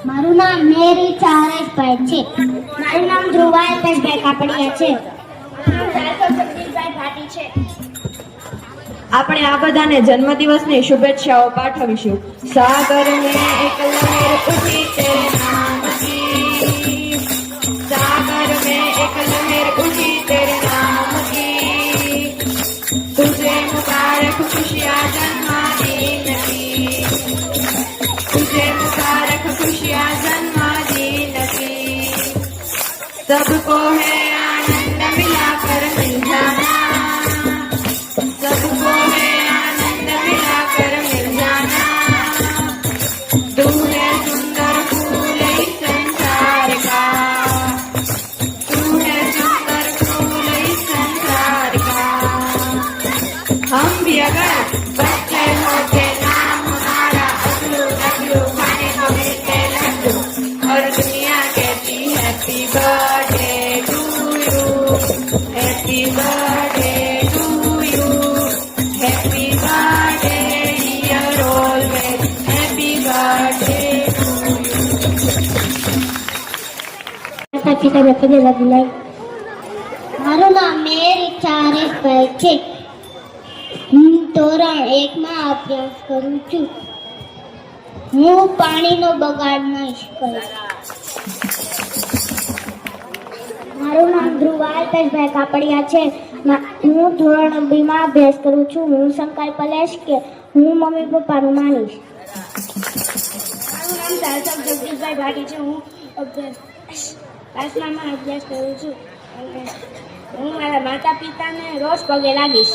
મારું નામ મેરી ચારેશભાઈ છે. મારું નામ ધ્રુવા અલ્પેશભાઈ કાપડિયા છે. આપણે આ બધાને જન્મદિવસની શુભેચ્છાઓ પાઠવીશું. સાગર ને એક લહેર ઉઠી તેરે નામ કી, સાગર में एक लहर उठी तेरे नाम की, तुझे मुबारक खुशियाँ जन्मदिन की, तुझे मुबारक खुशियाँ जन्मदिन की. सबको है आनंद मिलाकर मिल जाना, सबको है आनंद मिलाकर मिल जाना. तू है सुंदर फूल इस संसार का, तू है सुंदर फूल इस संसार का. हम भी अगर बच्चे होते नाम हमारा अगलू अगलू खाने को मिलते लड्डू, और दुनिया कहती happy birthday to you, happy birthday to you, happy birthday dear always, happy birthday to you. મારું નામ મેરી ચારેશભાઈ છે. હું ધોરણ 1 માં અભ્યાસ કરું છું. હું પાણીનો બગાડ નહીં કરીશ. મારું નામ ધ્રુવા અલ્પેશભાઈ કાપડિયા છે. હું ધોરણ 2 માં અભ્યાસ કરું છું. હું સંકલ્પ લઈશ કે હું મમ્મી પપ્પાનું માનીશ. મારું નામ સાર્થક જગદીશભાઈ ભાટી છે. હું ક્લાસમાં અભ્યાસ કરું છું. હું મારા માતા પિતાને રોજ પગે લાગીશ.